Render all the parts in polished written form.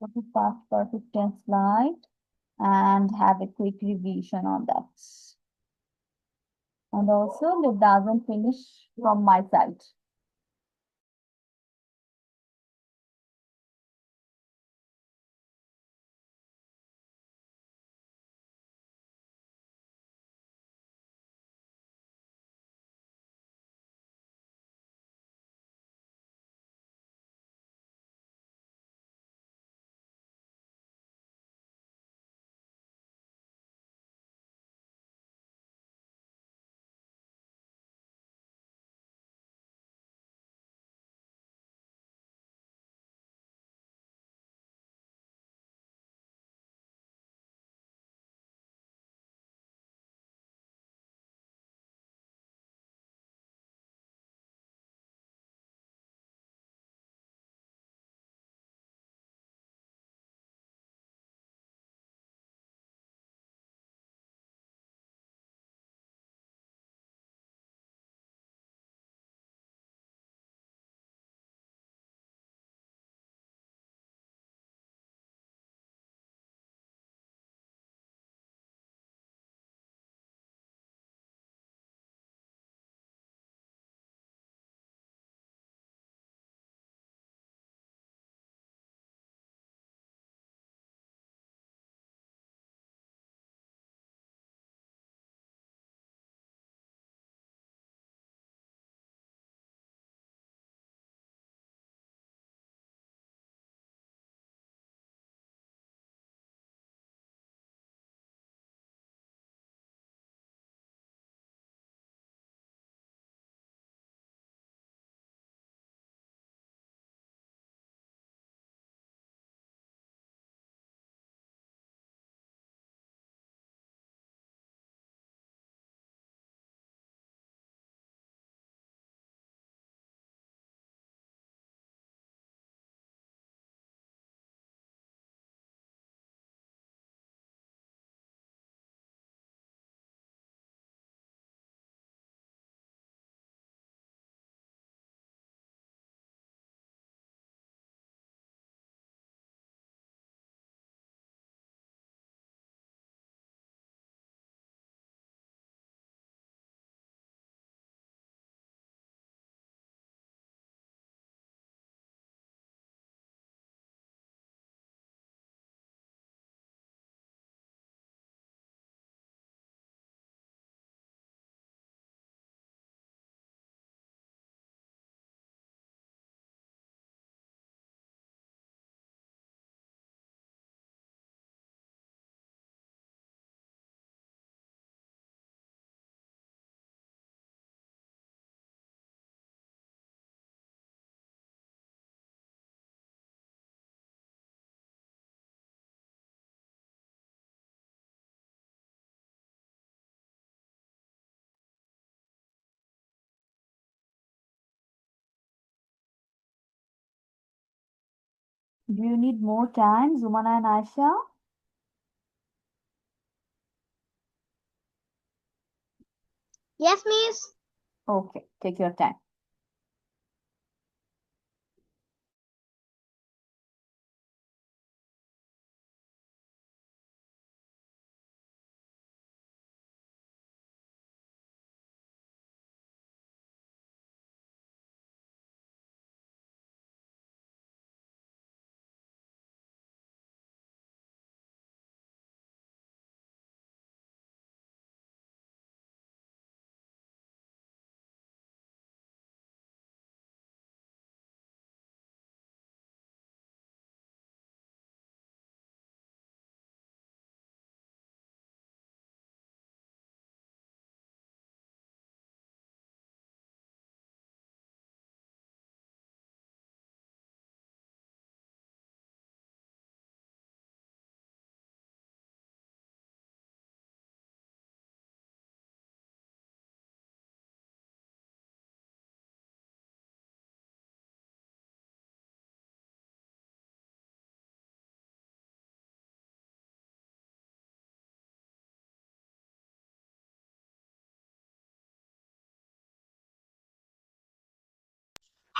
Go to past perfect tense slide and have a quick revision on that. And also, it doesn't finish from my side. Do you need more time, Zumana and Aisha? Yes, miss. Okay, take your time.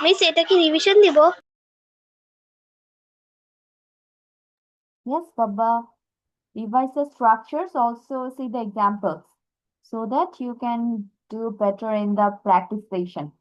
Miss এটা কি revision দিব? Yes, Baba. Revise the structures, also see the examples so that you can do better in the practice session.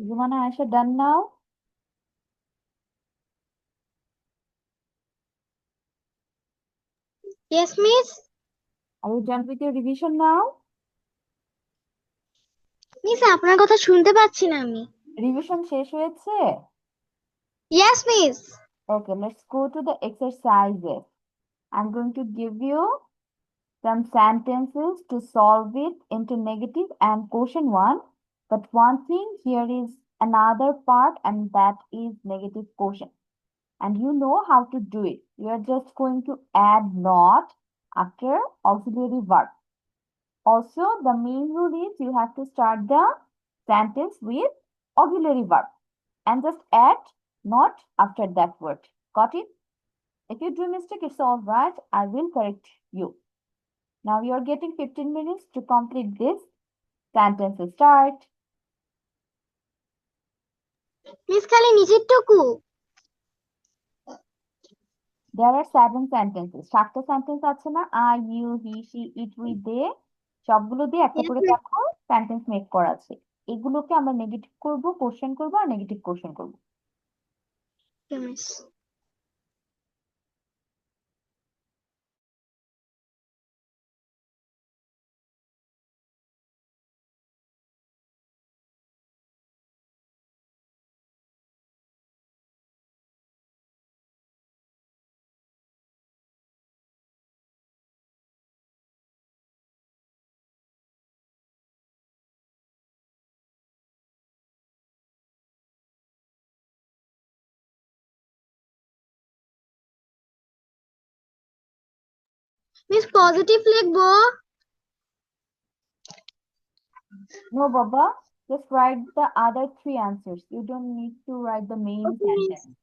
Zumana, Aisha, done now? Yes, miss. Are you done with your revision now? Miss আপনার কথা শুনতে পাচ্ছি না আমি। Revision শেষ হয়েছে? Yes, miss. Okay, let's go to the exercises. I'm going to give you some sentences to solve it into negative and quotient one. But one thing here is another part, and that is negative quotient. And you know how to do it. You are just going to add not after auxiliary verb. Also, the main rule is you have to start the sentence with auxiliary verb and just add not after that word. Got it? If you do mistake, it's all right. I will correct you. Now you are getting 15 minutes to complete this sentence. Start. Miss খালি নিচেরটুকু। There are 7 sentences. 7টা sentence আছে না? I, you, he, she, it, we, they. সবগুলো দিয়ে একটা Yes, করে miss. দেখো sentence make করা আছে। এগুলোকে আমরা নেগেটিভ করব, কোশ্চেন করব আর নেগেটিভ কোশ্চেন করব। Okay, miss. মিস পজিটিভ লিখবো। No, Baba. Just write the other 3 answers. You don't need to write the main Okay, miss. sentence.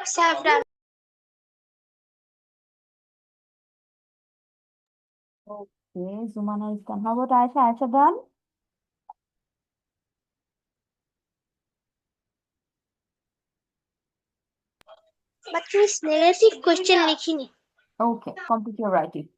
Saffron. Okay, Zumana is done. How about Aisha? Aisha done? But Miss negative question লিখিনি। Okay, complete your writing.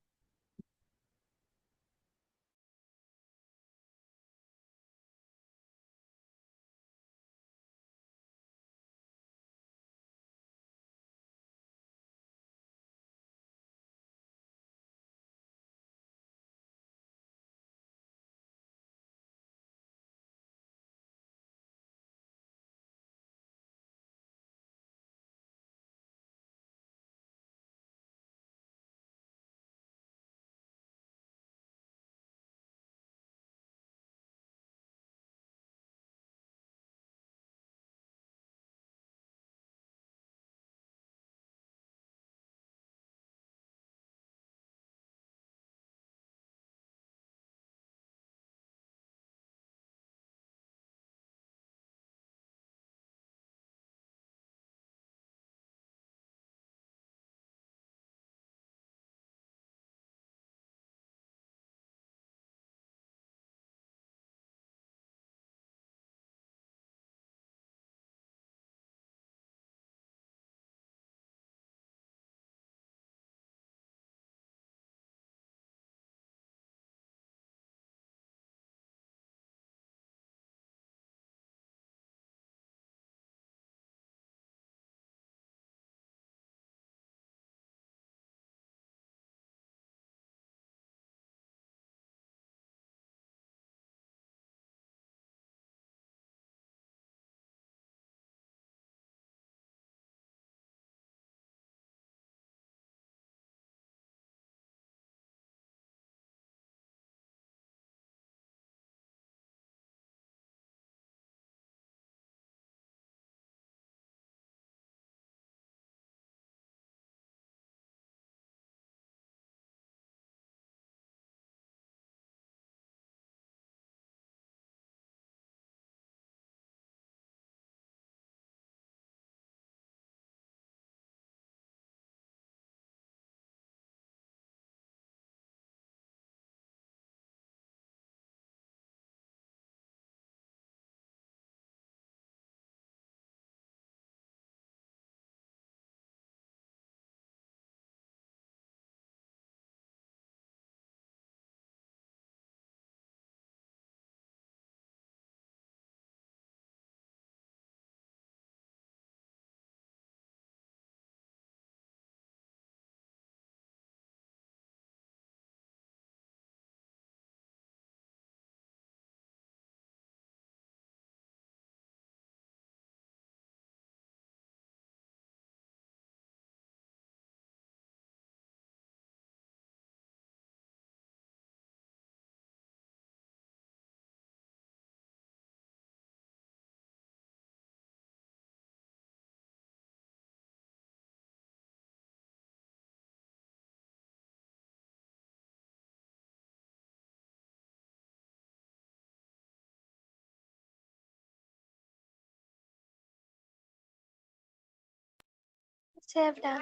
Saffron.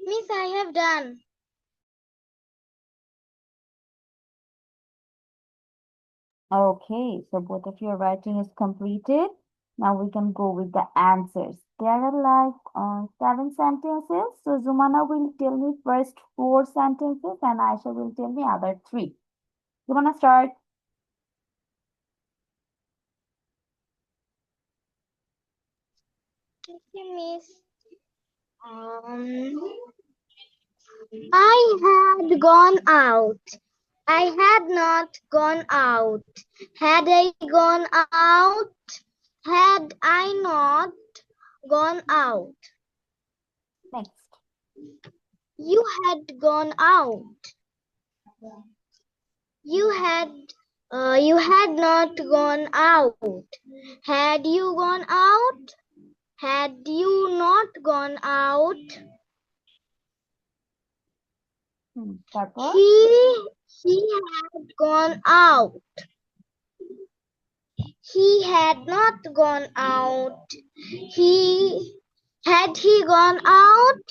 Miss, I have done. Okay, so both of your writing is completed. Now we can go with the answers. There are like 7 sentences. So Zumana will tell me first 4 sentences and Aisha will tell me other 3. Zumana, start. Okay, Miss. I had gone out. I had not gone out. Had I gone out? Had I not gone out, Next. you had gone out. You had not gone out. Had you gone out? Had you not gone out? তারপর He had gone out. He had not gone out. Had he gone out?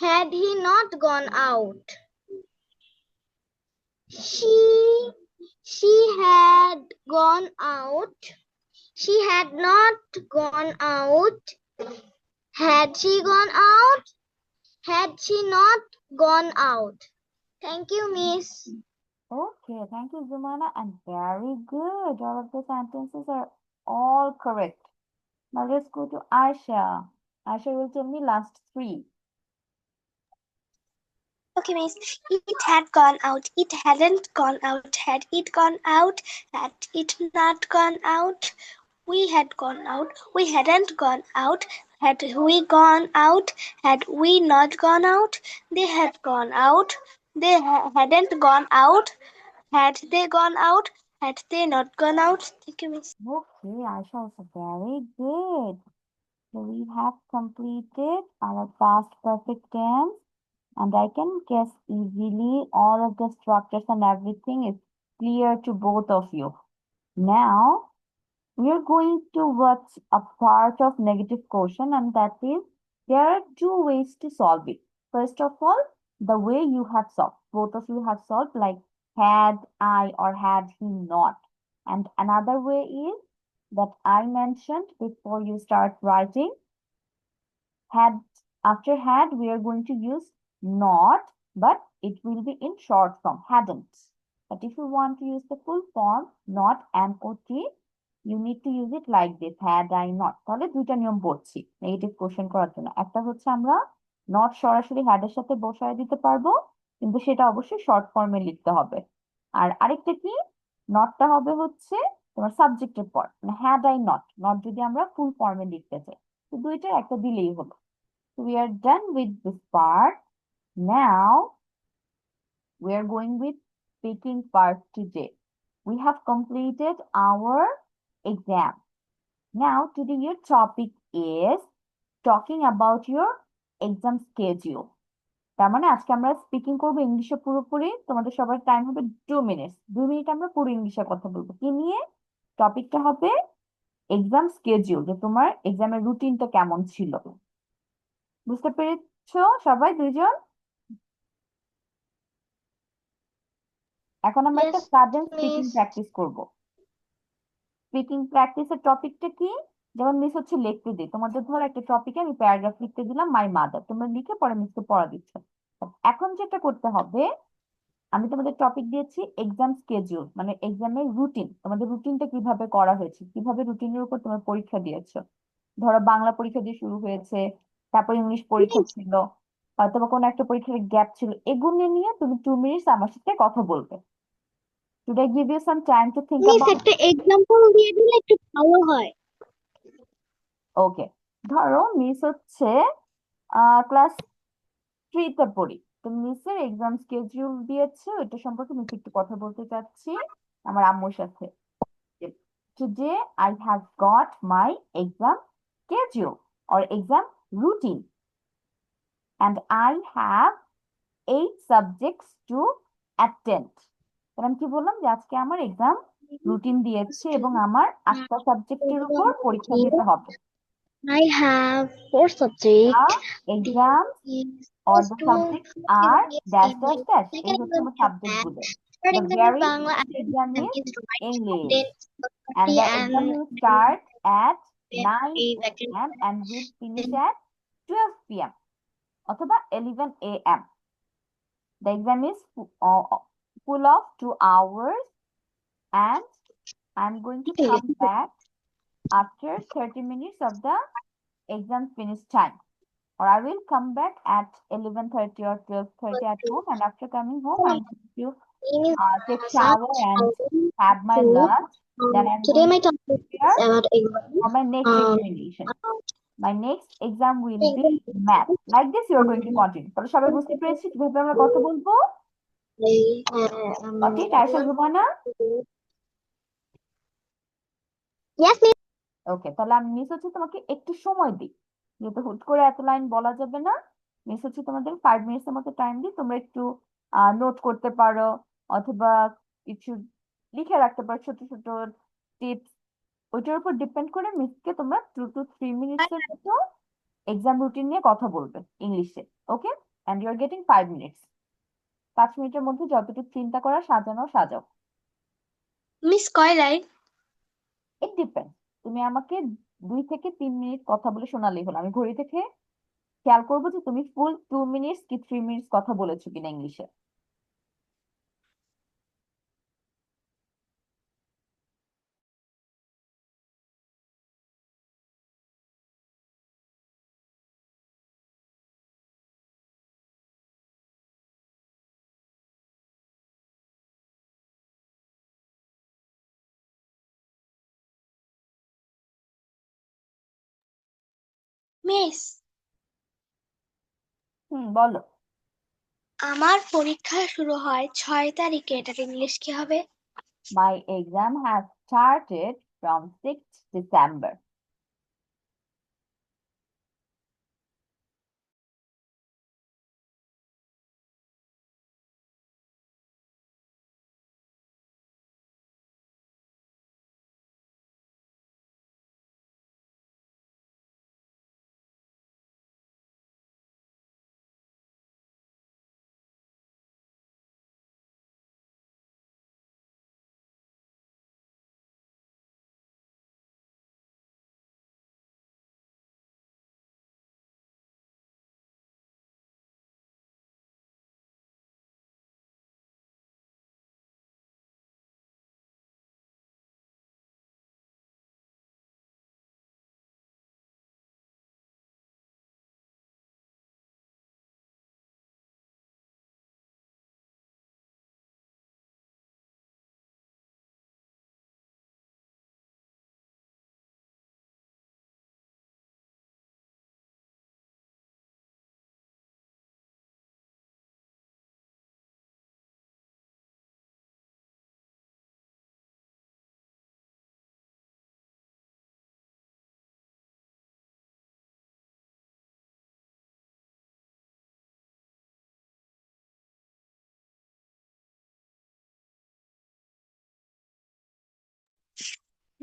Had he not gone out? She had gone out. She had not gone out. Had she gone out? Had she not gone out? Thank you, Miss. Okay, thank you, Zumana, and very good. All of the sentences are all correct. Now let's go to Aisha. Aisha will tell me last three. Okay, Miss. It had gone out. It hadn't gone out. Had it gone out? Had it not gone out? We had gone out. We hadn't gone out. Had we gone out? Had we not gone out? They had gone out. They hadn't gone out. Had they gone out? Had they not gone out? Thank you, Miss. Okay, Aisha also very good. So we have completed our past perfect tense, and I can guess easily all of the structures and everything is clear to both of you. Now, we are going to watch a part of negative quotient, and that is there are two ways to solve it. First of all, the way you have solved. Both of you have solved like had I or had he not. And another way is that I mentioned before you start writing. Had, after had, we are going to use not, but it will be in short form, hadn't. But if you want to use the full form, not N-O-T, you need to use it like this, had I not. তাহলে দুইটা নিয়ম পড়ছি negative question করার জন্য। একটা হচ্ছে আমরা not সরাসরি হ্যাড এর সাথে বসায় দিতে পারবো, কিন্তু সেটা অবশ্যই শর্ট ফর্মে লিখতে হবে। আর আরেকটা কি, নটটা হবে হচ্ছে তোমার সাবজেক্টের পর, মানে হ্যাড আই নট, নট যদি আমরা ফুল ফর্মে লিখতে চাই, তো দুইটার একটা দিলেই হলো। We are done with this part. Now we are going with speaking part today. We have completed our exam. Now today your topic is talking about your exam schedule. তার মানে আজকে আমরা স্পিকিং করবো ইংলিশে পুরোপুরি, তোমাদের সবার টাইম হবে 2 মিনিট। 2 মিনিট আমরা পুরো ইংলিশে কথা বলবো। কি নিয়ে? টপিকটা হবে এক্সাম স্কেডিউল, যে তোমার এক্সামের রুটিনটা কেমন ছিল। বুঝতে পেরেছো সবাই দুইজন? এখন আমরা একটা Yes, sudden speaking Miss. Practice করব। স্পিকিং প্র্যাকটিসের টপিকটা কি? যেমন মিস হচ্ছে লিখতে দিই, তোমাদের ধরো একটা টপিকে আমি প্যারাগ্রাফ লিখতে দিলাম মাই মাদার, তোমরা লিখে পরে মিসকে পড়া দিচ্ছ। এখন যেটা করতে হবে, আমি তোমাদের টপিক দিয়েছি এক্সাম স্কেডিউল, মানে এক্সামের রুটিন, তোমাদের রুটিনটা কিভাবে করা হয়েছে, কিভাবে রুটিনের উপর তোমরা পরীক্ষা দিয়েছো। ধরো বাংলা পরীক্ষা দিয়ে শুরু হয়েছে, তারপর ইংলিশ পরীক্ষা Miss, ছিল, অথবা কোনো একটা পরীক্ষার গ্যাপ ছিল, এগুলো নিয়ে তুমি 2 মিনিটস আমার সাথে কথা বলবে। Should I give you some time to think Miss, about একটা এক্সাম্পল দিয়ে দিলে একটু ভালো হয়। ওকে, ধরো মিস হচ্ছে ক্লাস 3-তে পড়ি, তো মিসের এক্সাম স্কেডিউল দিয়েছে, ওইটা সম্পর্কে মিস একটু কথা বলতে চাচ্ছি আমার আম্মুর সাথে। Today I have got my exam schedule or exam routine and I have 8 subjects to attend. তাহলে আমি কি বললাম যে আজকে আমার এক্সাম রুটিন দিয়েছে এবং আমার 8টা সাবজেক্টের উপর পরীক্ষা দিতে হবে। I have 4 subjects. The exams or the subjects are dash dash dash. এই হচ্ছে আমার সাবজেক্ট গুলো। The very first exam is English and the exam will start at 9 a.m. and will finish at 12 p.m. অথবা 11 a.m. The exam is full of 2 hours and I'm going to come back after 30 minutes of the exam finish time. Or I will come back at 11:30 or 12:30 at home, and after coming home, I'm going to take shower and have my lunch. Then I'm Today going my to topic is prepare about England. for my next examination. My next exam will be math. Like this, you are going to continue. তাহলে সবাই বুঝতে পেরেছি কিভাবে আমরা কথা বলবো? Okay, Taisha Zubana? Yes, miss. ওকে, তাহলে আমি মিস হচ্ছে তোমাকে একটু সময় দিই, যেহেতু হুট করে এত লাইন বলা যাবে না। মিস হচ্ছে তোমাদের 5 মিনিটস এর মতো টাইম দিই, তোমরা একটু নোট করতে পারো অথবা কিছু লিখে রাখতে পারো, ছোট ছোট টিপস। ওইটার উপর ডিপেন্ড করে মিসকে তোমরা 2 to 3 মিনিটস এর মতো এক্সাম রুটিন নিয়ে কথা বলবে ইংলিশে। Okay, and you are getting 5 minutes. 5 মিনিটের মধ্যে যতটুকু চিন্তা করা সাজানো সাজাও। Miss কয় লাইন? ইট ডিপেন্ড, তুমি আমাকে 2 থেকে 3 মিনিট কথা বলে শোনালেই হলো। আমি ঘড়ি থেকে খেয়াল করবো যে তুমি ফুল 2 মিনিটস কি 3 মিনিটস কথা বলেছো কিনা ইংলিশে। মিস, বলো। আমার পরীক্ষা শুরু হয় 6 তারিখে, এটার ইংলিশ কি হবে? My exam has started from 6th December.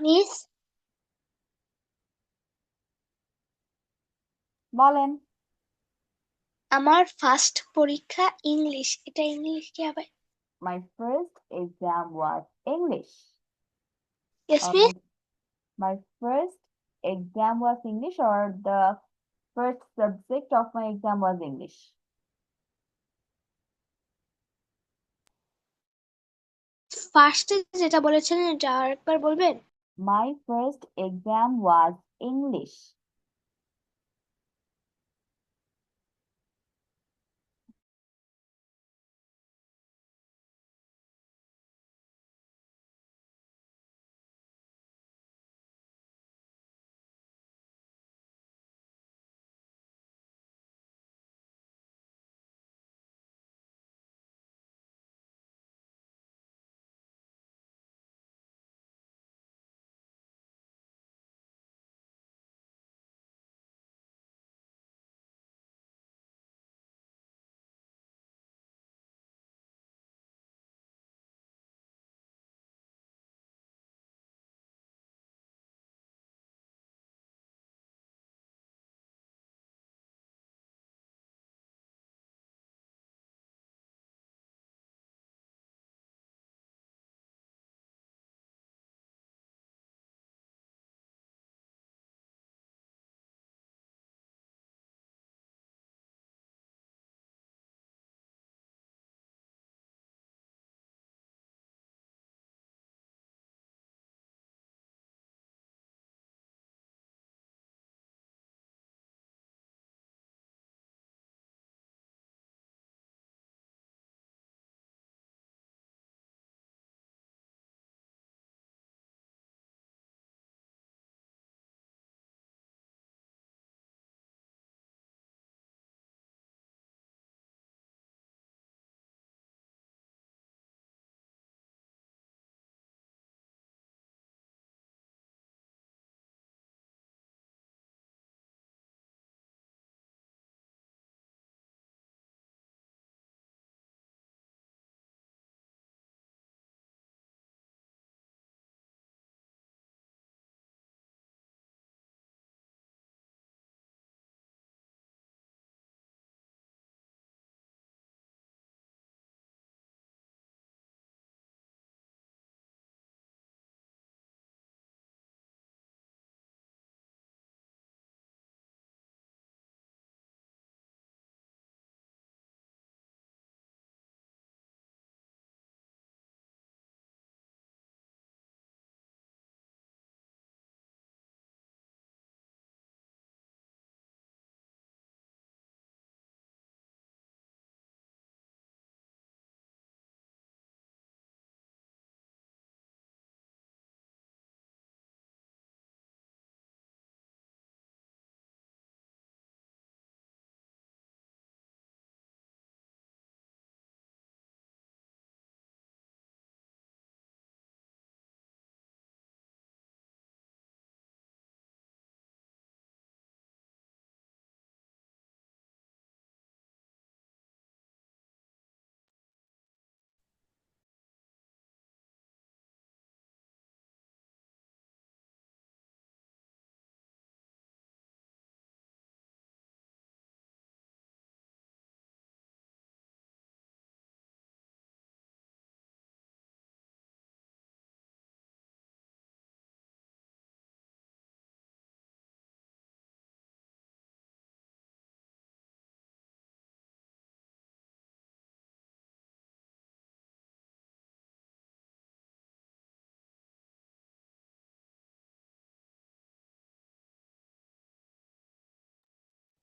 Miss, বলেন। আমার ফার্স্ট পরীক্ষা ইংলিশ, এটা ইংলিশ কি হবে? My first exam was English. Yes, Or miss. my first exam was English, or the first subject of my exam was English. ফার্স্টে যেটা বলেছিলেন এটা আরেকবার বলবেন? My first exam was English.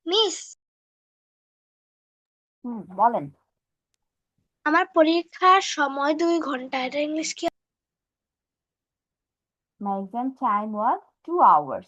Miss, বলেন। আমার পরীক্ষার সময় 2 ঘন্টা, এটা ইংলিশ কি? My exam time was 2 hours.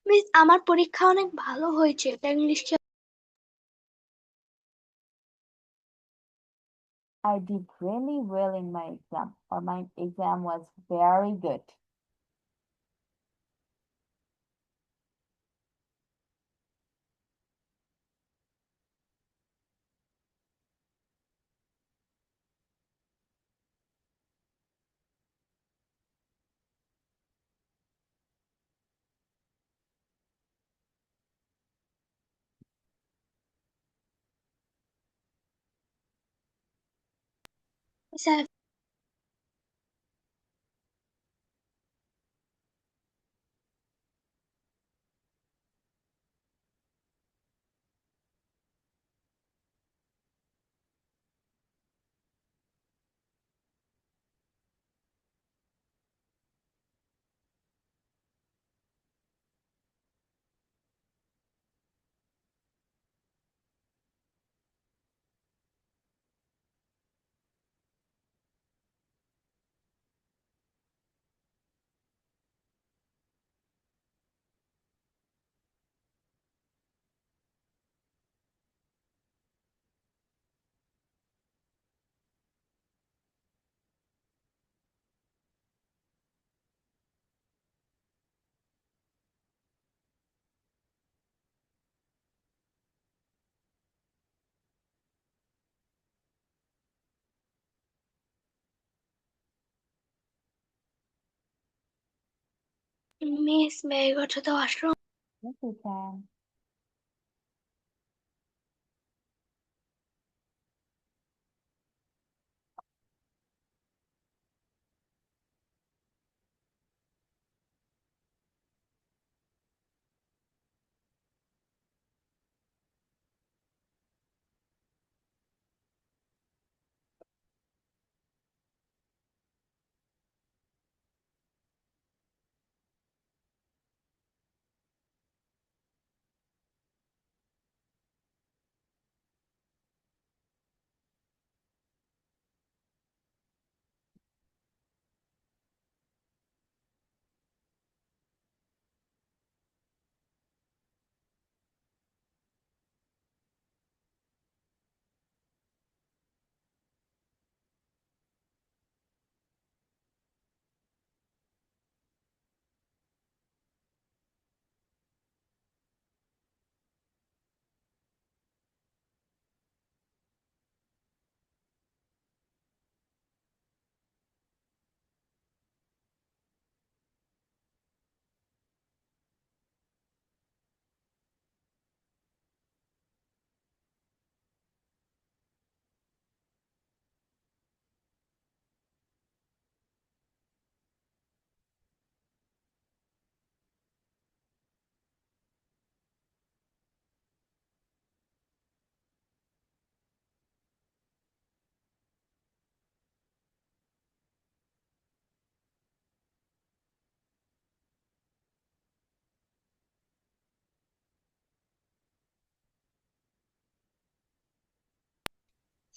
Miss, আমার পরীক্ষা অনেক ভালো হয়েছে, এটা ইংলিশ কি? I did really well in my exam, or my exam was very good. Sir, Miss, may I go to the washroom? Yes, you can.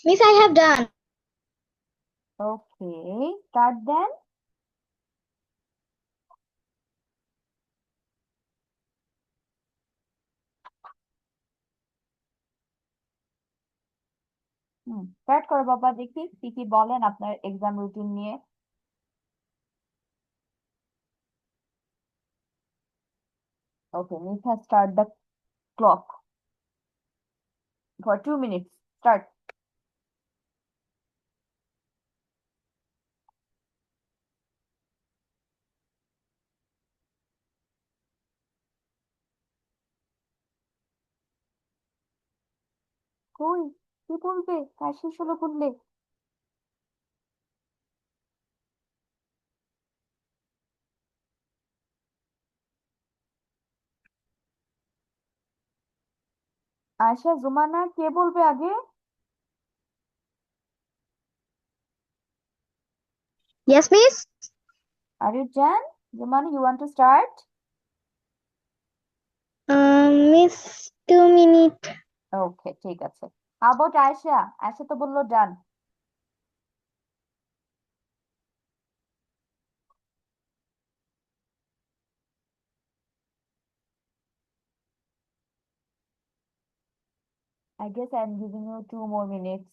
Miss, I have done. Okay, start then. Start করো বাবা, দেখি কি কি বলেন আপনার exam routine নিয়ে। Okay, Nitha, start the clock for 2 minutes. Start. কই, কি বলবে? কার শেষ হলো বললে? আয়শা, জুমানা, কে বলবে আগে? Yes, Miss. Are you done? Jumana, you want to start? Miss, 2 minutes. Okay, ঠিক আছে। How about Aisha? Aisha তো বললো done. I guess I'm giving you 2 more minutes.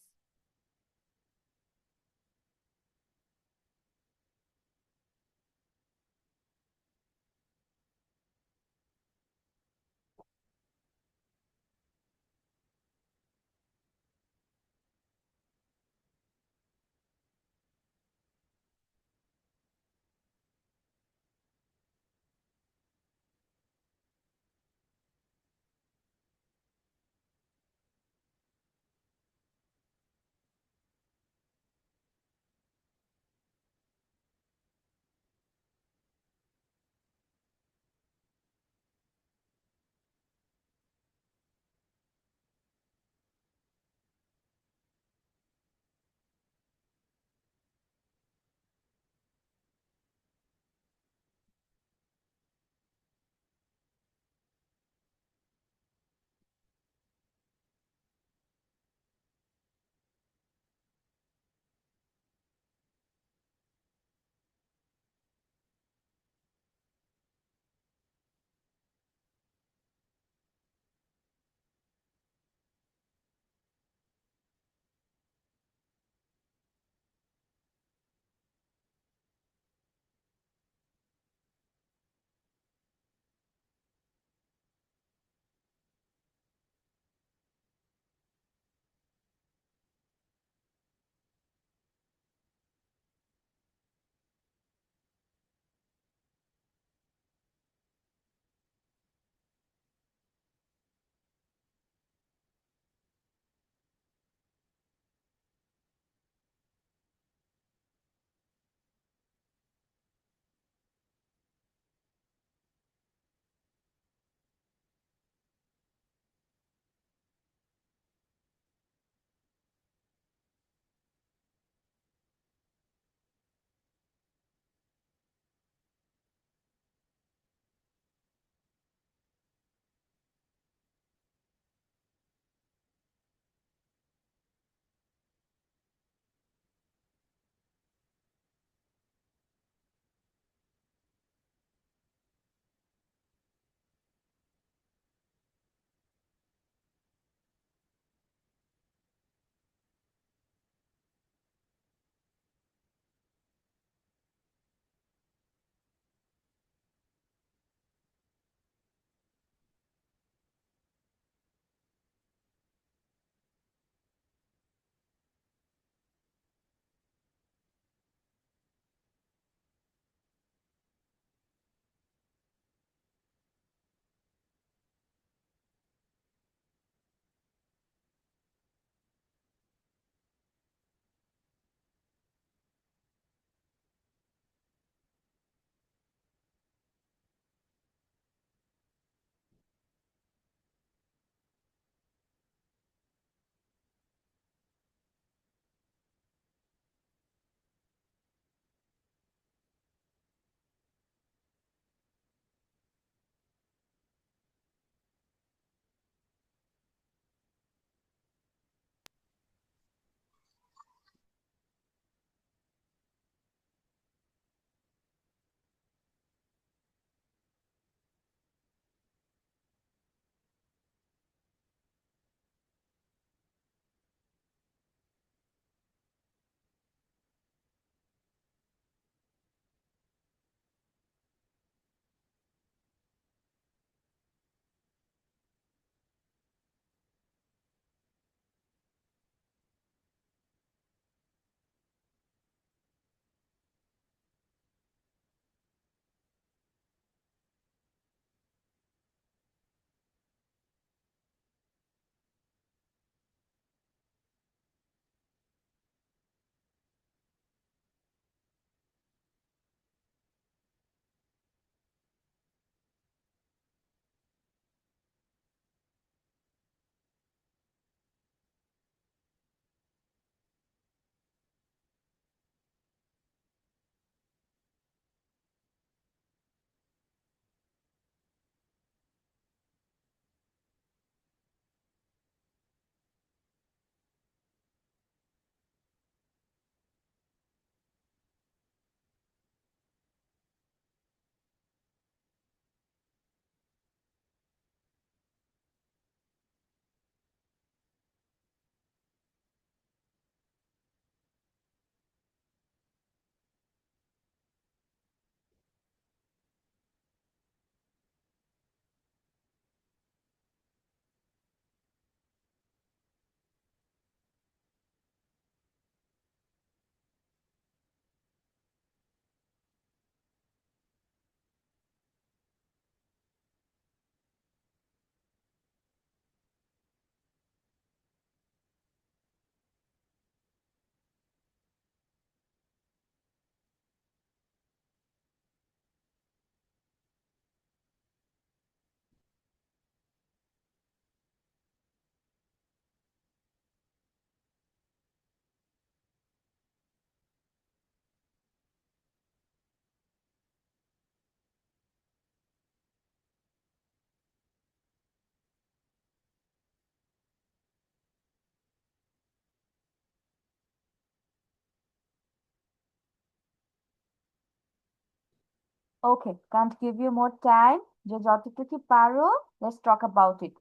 Okay, can't give you more time. যে যতটুকু পারো, let's talk about it.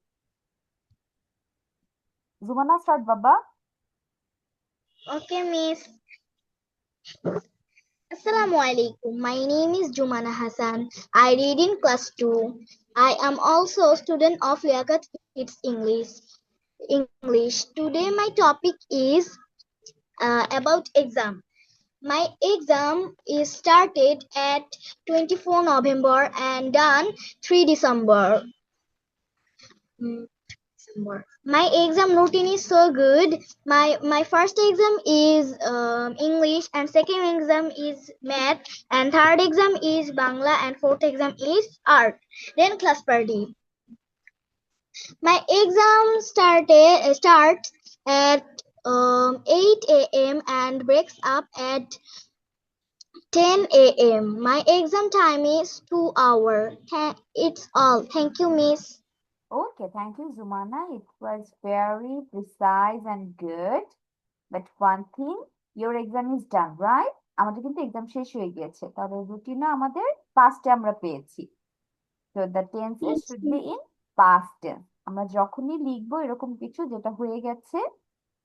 Zumana, start, Baba. Okay, Miss. Assalamualaikum. My name is Jumana Hassan. I read in class 2. I am also a student of Liaquat Kids English. Today my topic is about exam. My exam is started at 24 November and done 3 December. My exam routine is so good. My first exam is English, and second exam is math, and third exam is Bangla, and fourth exam is art. Then class party. My exam starts at 8 a.m. and breaks up at 10 a.m. My exam time is 2 hours. It's all. Thank you, Miss. Okay, thank you, Zumana. It was very precise and good. But one thing, your exam is done, right? আমাদের কিন্তু exam শেষ হয়ে গিয়েছে, তাহলে রুটিনও আমাদের পাস্টে আমরা পেয়েছি। So the tenses Yes, should be in past tense. আমরা যখনই লিখবো এরকম কিছু যেটা হয়ে গেছে,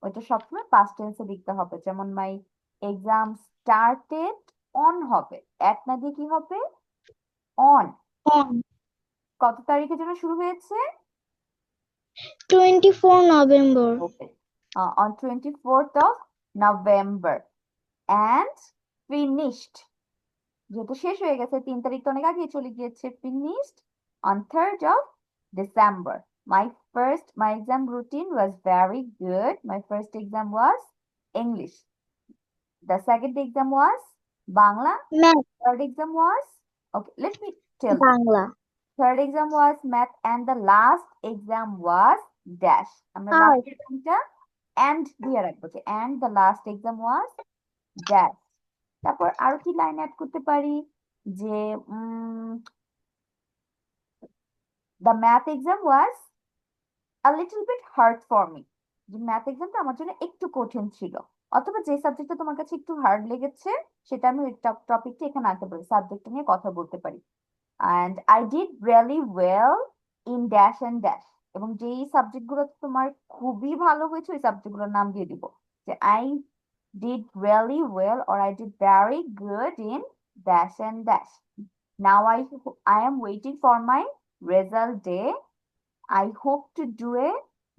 ওইটা সবসময় পাস্ট টেন্সে লিখতে হবে। যেমন মাই এক্সাম স্টার্টেড অন হবে, এট না দিয়ে কি হবে? অন। on কত তারিখে যেন শুরু হয়েছে? 24 November. Okay. On 24th of November and finished, যেহেতু শেষ হয়ে গেছে, 3 তারিখ তো অনেক আগে চলে গিয়েছে, finished on 3rd of December. My exam routine was very good. My first exam was English. The second exam was Bangla. Math, Third exam was, okay, let me tell you. Bangla. Third exam was math and the last exam was dash. আমরা Art. last examটা and দিয়ে রাখবো, যে and the last exam was dash. তারপর আরো কি line add করতে পারি, যে the math exam was a little bit hard for me. যে ম্যাথ এক্সামটা আমার জন্য একটু কঠিন ছিল, অথবা যে সাবজেক্টটা তোমার কাছে একটু হার্ড লেগেছে সেটা আমি ওই টপিকটা এখানে আনতে পারি, সাবজেক্টটা নিয়ে কথা বলতে পারি। and I did really well in dash and dash. এবং যেই সাবজেক্টগুলো তোমার খুবই ভালো হয়েছে ওই সাবজেক্টগুলোর নাম দিয়ে দিব, যে I did really well or I did very good in dash and dash. Now I am waiting for my result day. I hope to do a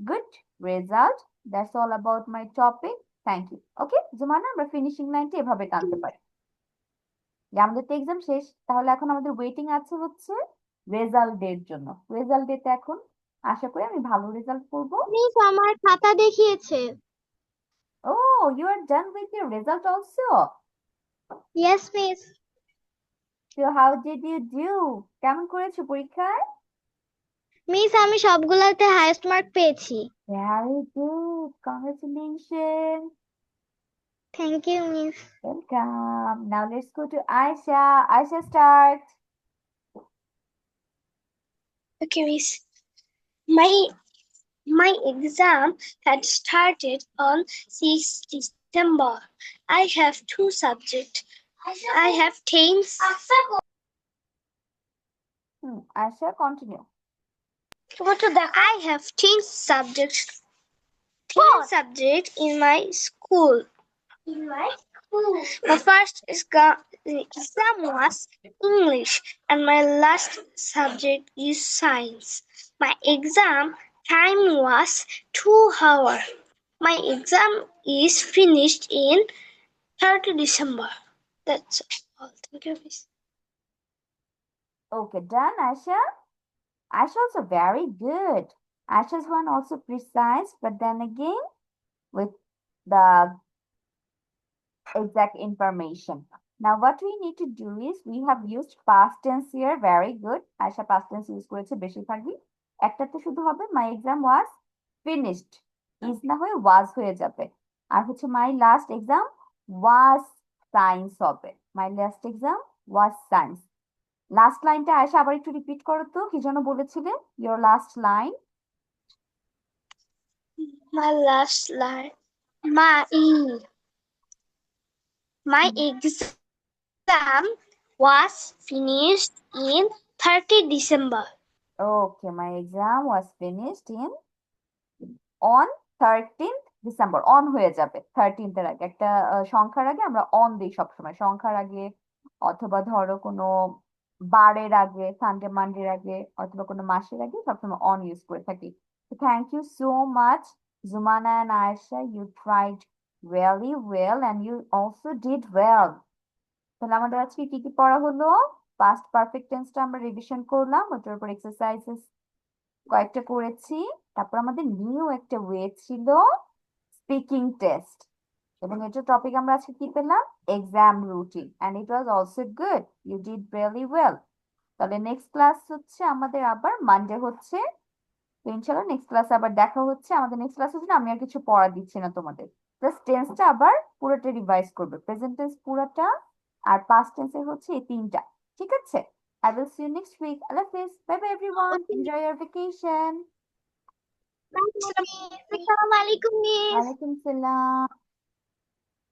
good result. That's all about my topic. Thank you. Okay, Jumana, আমরা finishing লাইনটা এভাবে টানতে পারি যে আমাদের তো exam শেষ, তাহলে এখন আমাদের ওয়েটিং আছে হচ্ছে রেজাল্ট ডের জন্য। রেজাল্ট ডেতে এখন আশা করি আমি ভালো রেজাল্ট করবো। মিস আমার খাতা দেখিয়েছে। Oh, you are done with your result also? Yes, miss. So how did you do? কেমন করেছো পরীক্ষায়? মিস আমি সবগুলাতে হাইয়েস্ট মার্ক পেয়েছি। Very good. Congratulations. Thank you, miss. Welcome. Now let's go to Aisha. Aisha, start. Okay, miss. My exam had started on 6th December. I have two subjects. I have 10 Aisha, continue. I have 10 subjects. 10 subjects in my school. My first exam was English, and my last subject is science. My exam time was 2 hours. My exam is finished in 3rd December. That's all. Thank you, miss. Okay, done, Aisha. Aisha also very good. Aisha's one also precise, but then again with the exact information. Now what we need to do is we have used past tense here. Very good. Aisha past tense use করেছে বেশিরভাগই। একটাতে শুধু হবে my exam was finished. is না হয়ে was হয়ে যাবে। আর হচ্ছে my last exam was science হবে। My last exam was science. Last লাইনটা আয়েশা আবার একটু রিপিট করো তো, কি যেন বলেছিলে? Your last line. My last line. My exam was finished in 30 December. Okay, my exam was finished on 13th December. On হয়ে যাবে 13th এর আগে। একটা সংখ্যার আগে আমরা অন দিই সবসময়। সংখ্যার আগে অথবা ধরো কোনো বারের আগে, সানডে মানডের আগে অথবা কোনো মাসের আগে সবসময় অন ইউজ করে থাকি। So thank you so much, Zumana and Aisha. You tried really well and you also did well. তাহলে আমাদের আজকে কি কি পড়া হলো? পাস্ট পারফেক্ট টেন্সটা আমরা রিভিশন করলাম, ওটার উপর এক্সারসাইজেস কয়েকটা করেছি। তারপর আমাদের নিউ একটা ওয়ে ছিল স্পিকিং টেস্ট, এবং এটার টপিক আমরা আজকে কি পেলাম? Exam routine, and it was also good, you did really well. তাহলে নেক্সট ক্লাস হচ্ছে আমাদের আবার মানডে হচ্ছে। তো ইনশাল্লাহ নেক্সট ক্লাসে আবার দেখা হচ্ছে। আমাদের নেক্সট ক্লাস হচ্ছে না, আমি আর কিছু পড়া দিচ্ছি না তোমাদের, জাস্ট টেন্সটা আবার পুরোটা রিভাইজ করবে, প্রেজেন্ট টেন্স পুরোটা আর পাস্ট টেন্সের হচ্ছে এই তিনটা। ঠিক আছে? I will see you next week. Allah Hafiz. Bye bye everyone. Enjoy your vacation. Assalamualaikum, Miss. Walaikum salam.